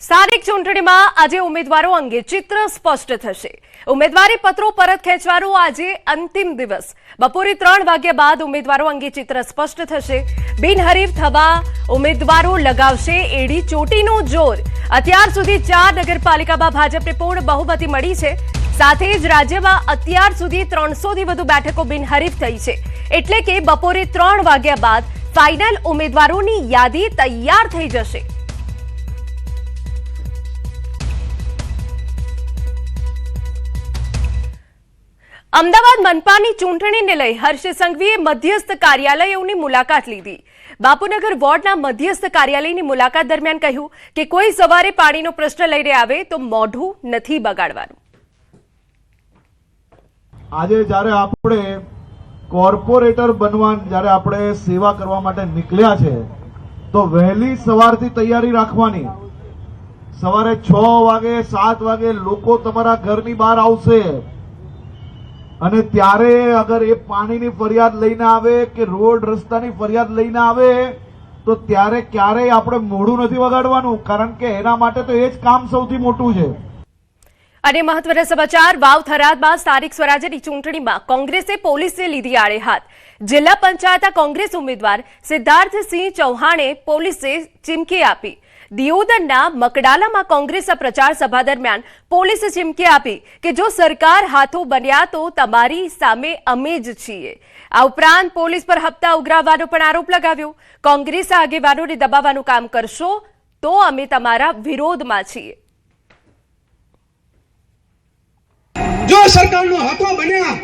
સ્થાનિક ચૂંટણીમાં આજે ઉમેદવારો અંગે ચિત્ર સ્પષ્ટ થશે। ઉમેદવારી પત્રો પરત ખેંચવાનો આજે અંતિમ દિવસ। બપોરે 3 વાગ્યા બાદ ઉમેદવારો અંગે ચિત્ર સ્પષ્ટ થશે। બિનહરીફ થવા ઉમેદવારો લગાવશે એડી ચોટીનું જોર। અત્યાર સુધી 4 નગરપાલિકામાં ભાજપને પૂર્ણ બહુમતી મળી છે। સાથે જ રાજ્યમાં અત્યાર સુધી 300 થી વધુ બેઠકો બિનહરીફ થઈ છે। એટલે કે બપોરે 3 વાગ્યા બાદ ફાઇનલ ઉમેદવારોની યાદી તૈયાર થઈ જશે। અમદાવાદ મનપાની ચૂંટણીને લઈ હર્ષ સંઘવીએ મધ્યસ્થ કાર્યાલયોની મુલાકાત લીધી। બાપુનગર વોર્ડના મધ્યસ્થ કાર્યાલયની મુલાકાત દરમિયાન કહ્યું કે કોઈ સવારે પાણીનો પ્રશ્ન લઈને આવે તો મોઢું નથી બગાડવાનું। આજે જ્યારે આપણે કોર્પોરેટર બનવા જ્યારે આપણે સેવા કરવા માટે નીકળ્યા છે તો વહેલી સવારથી તૈયારી રાખવાની। સવારે 6 વાગે 7 વાગે લોકો તમારા ઘરની બહાર આવશે અને ત્યારે અગર એ પાણીની ફરિયાદ લઈને આવે કે રોડ રસ્તાની ફરિયાદ લઈને આવે તો ત્યારે ક્યારેય આપણે મોઢું નથી વગાડવાનું, કારણ કે એના માટે તો એ જ કામ સૌથી મોટું છે। અને મહત્વના સમાચાર, વાવ થરાદમાં સ્થાનિક સ્વરાજ્યની ચૂંટણીમાં કોંગ્રેસે પોલીસે લીધી આડે હાથ। જિલ્લા પંચાયત કોંગ્રેસ ઉમેદવાર સિદ્ધાર્થસિંહ ચૌહાણે પોલીસે ચીમકી આપી। દિયોદરના મકડાલામાં કોંગ્રેસ પ્રચાર સભા દરમિયાન પોલીસે ચીમકી આપી કે જો સરકાર હાથો બન્યા તો તમારી સામે અમે જ છીએ। આ ઉપરાંત પોલીસ પર હપ્તા ઉઘરાવવાનો પણ આરોપ લગાવ્યો। કોંગ્રેસ આગેવાનોને દબાવવાનું કામ કરશો તો અમે તમારા વિરોધમાં છીએ। જો સરકારનો હાથો બન્યા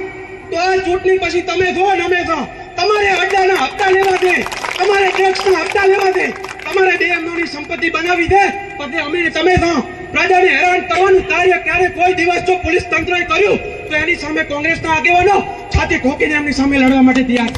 તો આ ચૂંટણી પછી તમે જો ને અમે જો તમારે અડ્ડાના હપ્તા લેવા દે, તમારે ટેક્સના હપ્તા લેવા દે, તમારે બેમનોની સંપત્તિ બનાવી દે, પછી અમે તમે જો પ્રજાને હેરાન કરવાનું કાર્ય ક્યારે કોઈ દિવસ જો પોલીસ તંત્રએ કર્યું તો એની સામે કોંગ્રેસના આગેવાનો છાતી ઠોકીને એમની સામે લડવા માટે તૈયાર।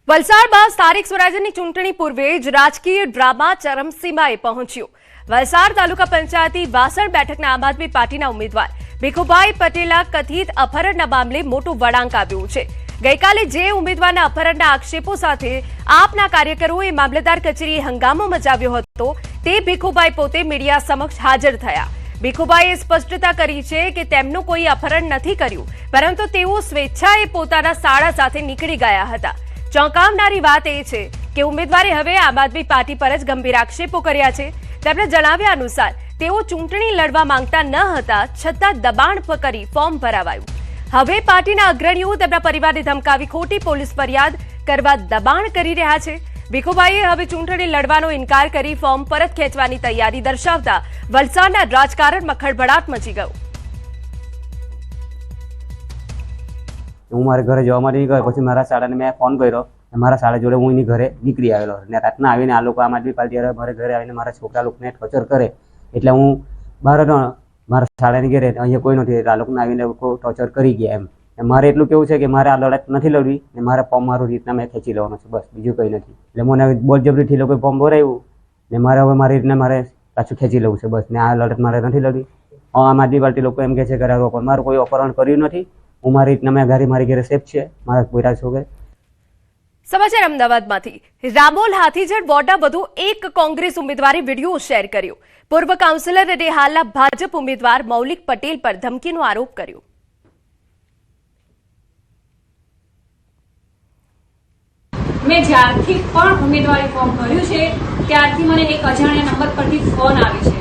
વલસાડમાં સ્થાનિક સ્વરાજ્યની ચૂંટણી પૂર્વે જ રાજકીય ડ્રામા ચરમસીમાએ પહોંચ્યો। વલસાડ તાલુકા પંચાયતી વાસણ બેઠકના આમ આદમી પાર્ટીના ઉમેદવાર ભીખુભાઈ પટેલના કથિત અપહરણના મામલે મોટું વળાંક આવ્યું છે। ગઈકાલે જે ઉમેદવારના અપહરણના આક્ષેપો સાથે આપના કાર્યકરોએ મામલતદાર કચેરીએ હંગામો મચાવ્યો હતો તે ભીખુભાઈ પોતે મીડિયા સમક્ષ હાજર થયા। ભીખુભાઈએ સ્પષ્ટતા કરી છે કે તેમનું કોઈ અપહરણ નથી કર્યું, પરંતુ તેઓ સ્વેચ્છાએ પોતાના સાળા સાથે નીકળી ગયા હતા। ચોંકાવનારી વાત એ છે કે ઉમેદવારે હવે આમ આદમી પાર્ટી પર જ ગંભીર આક્ષેપો કર્યા છે। તેમણે જણાવ્યા અનુસાર તેઓ ચૂંટણી લડવા માંગતા ન હતા, છતાં દબાણ કરી ફોર્મ ભરાવાયું। હવે પાર્ટીના અગ્રણીઓ તેમના પરિવારને ધમકાવી ખોટી પોલીસ ફરિયાદ કરવા દબાણ કરી રહ્યા છે। ભીખુભાઈએ હવે ચૂંટણી લડવાનો ઇનકાર કરી ફોર્મ પરત ખેંચવાની તૈયારી દર્શાવતા વલસાડના રાજકારણમાં ખળભળાટ મચી ગયો। હું મારા ઘરે જવા માટે નીકળ્યો, પછી મારા શાળાને મેં ફોન કર્યો, મારા શાળા જોડે હું એની ઘરે નીકળી આવેલો ને રાતના આવીને આ લોકો આમ આદમી પાર્ટી મારા ઘરે આવીને મારા છોકરા લોકોને ટોર્ચર કરે એટલે હું બહાર મારા શાળાની ઘરે અહીંયા કોઈ નથી, આ લોકોને આવીને ટોર્ચર કરી ગયા એમ। મારે એટલું કેવું છે કે મારે આ લડત નથી લડવી ને મારે ફોર્મ મારું રીતના મેં ખેંચી લેવાનું છે, બસ બીજું કંઈ નથી। એટલે મને બોલજબરીથી લોકોએ ફોર્મ ભરાયું ને મારે હવે મારી રીતના મારે પાછું ખેંચી લેવું છે, બસ ને આ લડત મારે નથી લડવી। આમ આદમી પાર્ટી લોકો એમ કહે છે કે મારું કોઈ અપહરણ કર્યું નથી, હું મારી રીતના મેં મારી ઘરે સેફ છે, મારા કોઈ છોકરે। સમાચાર અમદાવાદમાંથી, રામોલ હાથીજડ વોર્ડના વધુ એક કોંગ્રેસ ઉમેદવારે વિડીયો શેર કર્યો। પૂર્વ કાઉન્સિલર અને હાલના ભાજપ ઉમેદવાર મૌલિક પટેલ પર ધમકીનો આરોપ કર્યો। મેં જ્યારથી પણ ઉમેદવારી ફોર્મ ભર્યું છે ત્યારથી મને એક અજાણ્યા નંબર પરથી ફોન આવે છે।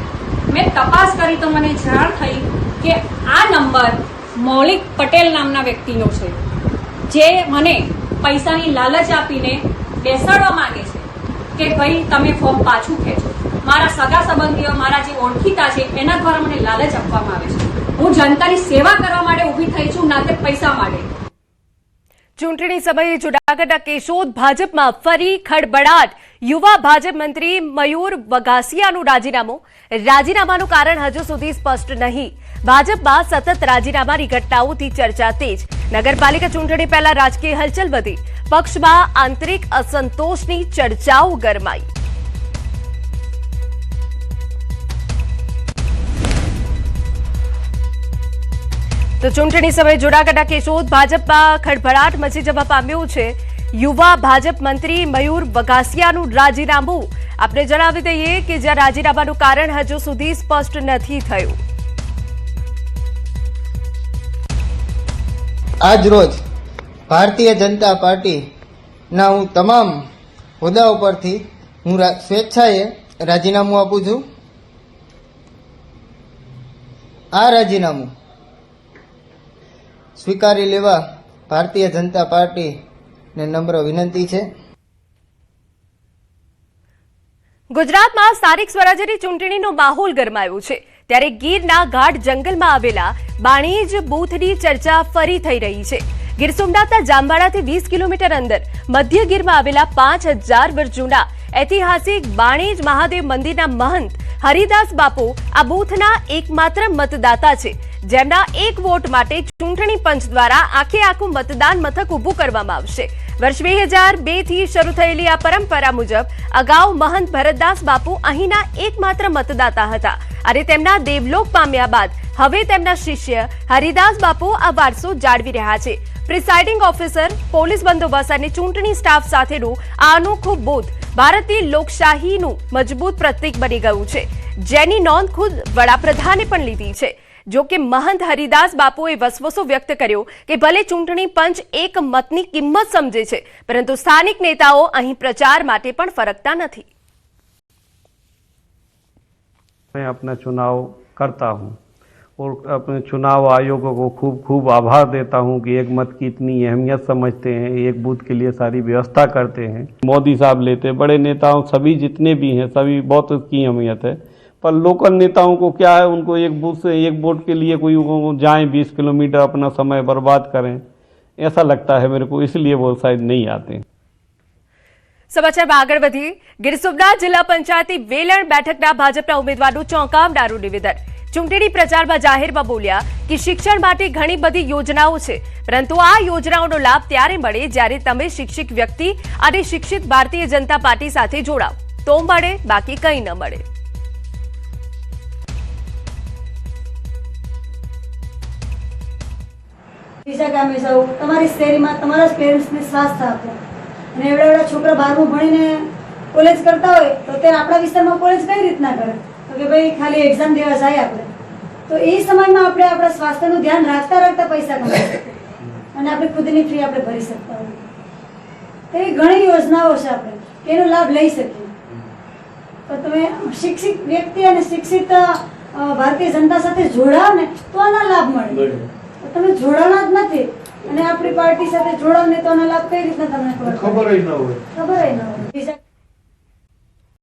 મેં તપાસ કરી તો મને જાણ થઈ કે આ નંબર મૌલિક પટેલ નામના વ્યક્તિનો છે, જે મને પૈસાની લાલચ આપીને બેસાડવા માંગે છે કે ભાઈ તમે ફોર્મ પાછું ખેંચો। મારા સગા સંબંધીઓ, મારા જે ઓળખીતા છે એના દ્વારા મને લાલચ આપવામાં આવે છે। હું જનતાની સેવા કરવા માટે ઊભી થઈ છું, ના તે પૈસા માટે। ચૂંટણી સમયે જૂનાગઢના કેશોદ ભાજપમાં ફરી ખળભળાટ। યુવા ભાજપ મંત્રી મયુર વઘાસિયાનું રાજીનામાનું કારણ હજુ સુધી સ્પષ્ટ નહીં। ભાજપમાં સતત રાજીનામાની ઘટનાઓથી ચર્ચા તેજ। નગરપાલિકા ચૂંટણી પહેલા રાજકીય હલચલ વધી, પક્ષમાં આંતરિક અસંતોષની ચર્ચાઓ ગરમાઈ। તો ચૂંટણી સમયે જૂનાગઢના કેશોદ ભાજપમાં ખળભળાટ મચી જવા પામ્યો છે। યુવા ભાજપ મંત્રી મયુર વઘાસિયાનું રાજીનામું। આપણે જણાવી દઈએ કે જ્યાં રાજીનામાનું કારણ હજુ સુધી સ્પષ્ટ નથી થયું. આજ રોજ ભારતીય જનતા પાર્ટીના હું તમામ હોદ્દાઓ પરથી હું સ્વેચ્છાએ રાજીનામું આપું છું. આ રાજીનામું સ્વીકારી લેવા ભારતીય જનતા પાર્ટીને નમ્ર વિનંતી છે. ગુજરાતમાં સ્થાનિક સ્વરાજ્યની ચૂંટણીનો માહોલ ગરમાયો છે, ત્યારે ગીરના ગાઢ જંગલમાં આવેલા બાણીજ બૂથની ચર્ચા ફરી થઈ રહી છે. ગીર સોમનાથના જામવાડાથી 20 કિલોમીટર અંદર મધ્ય ગીરમાં આવેલા 5000 વર્ષ જૂના ઐતિહાસિક બાણીજ મહાદેવ મંદિરના મહંત હરિદાસ બાપુ આ બૂથના એકમાત્ર મતદાતા છે, જેમના એક વોટ માટે ચૂંટણી પંચ દ્વારા આખે આખું મતદાન મથક ઊભું કરવામાં આવશે. વર્ષ 2002 થી શરૂ થયેલી આ પરંપરા મુજબ અગાઉ મહંત ભરતદાસ બાપુ અહીંના એકમાત્ર મતદાતા હતા અને તેમના દેવલોક પામ્યા બાદ હવે તેમના શિષ્ય હરિદાસ બાપુ આ વારસો જાળવી રહ્યા છે. પ્રિસાઇડિંગ ઓફિસર, પોલીસ બંદોબસ્ત અને ચૂંટણી સ્ટાફ સાથેનું આ અનોખું બૂથ ભારતીય લોકશાહીનું મજબૂત પ્રતીક બની ગયું છે, જેની નોંધ ખુદ વડાપ્રધાને પણ લીધી છે. જો કે મહંત હરિદાસ બાપુએ વસવસો વ્યક્ત કર્યો કે ભલે ચૂંટણી પંચ એક મતની કિંમત સમજે છે, પરંતુ સ્થાનિક નેતાઓ અહીં પ્રચાર માટે પણ ફરકતા નથી. मैं अपना चुनाव करता हूं और अपने चुनाव आयोग को खूब खूब आभार देता हूं कि एक मत की इतनी अहमियत समझते हैं, एक बूथ के लिए सारी व्यवस्था करते हैं. मोदी साहब लेते, बड़े नेताओं सभी जितने भी हैं सभी बहुत उसकी अहमियत है, पर लोकल नेताओं को क्या है, उनको एक बूथ से एक वोट के लिए कोई जाएं 20 किलोमीटर अपना समय बर्बाद करें, ऐसा लगता है मेरे को, इसलिए वो शायद नहीं आते. સમાચારમાં આગળ વધીએ. ગીર સોમનાથ જિલ્લા પંચાયતી વેલણ બેઠકના ભાજપના ઉમેદવારનું ચોંકાવનારું નિવેદન. ચૂંટણી પ્રચારમાં જાહેરમાં બોલ્યા કે શિક્ષણ માટે ઘણી બધી યોજનાઓ છે, પરંતુ આ યોજનાઓનો લાભ ત્યારે મળે જ્યારે તમે શિક્ષિત વ્યક્તિ અને શિક્ષિત ભારતીય જનતા પાર્ટી સાથે જોડાવ તો મળે, બાકી કંઈ ન મળે. બીજા ગામે જાઓ, તમારી શેરીમાં તમારા જ પેરેન્ટ્સને સ્વાસ્થ્ય આપો. અને એવડા એવડા છોકરા 12મું ભણીને કોલેજ કરતા હોય તો તે આપણા વિસ્તારમાં કોલેજ કઈ રીતના કરે? તો કે ભાઈ ખાલી એક્ઝામ દેવા જાય આપણે. તો એ સમયમાં આપણે આપણા સ્વાસ્થ્યનું ધ્યાન રાખતા રાખતા પૈસા કમાઈ શકીએ અને આપણે ખુદની ફી આપણે ભરી શકતા હોઈએ. એવી ઘણી યોજનાઓ છે આપણે કે એનો લાભ લઈ શકીએ. તો તમે શિક્ષિત વ્યક્તિ અને શિક્ષિત ભારતીય જનતા સાથે જોડાવ ને તો આના લાભ મળે. તમે જોડાણા જ નથી અને આપણી પાર્ટી સાથે જોડાવ ને તો આનો લાભ કઈ રીતના તમને ખબર જ ન હોય. બીજા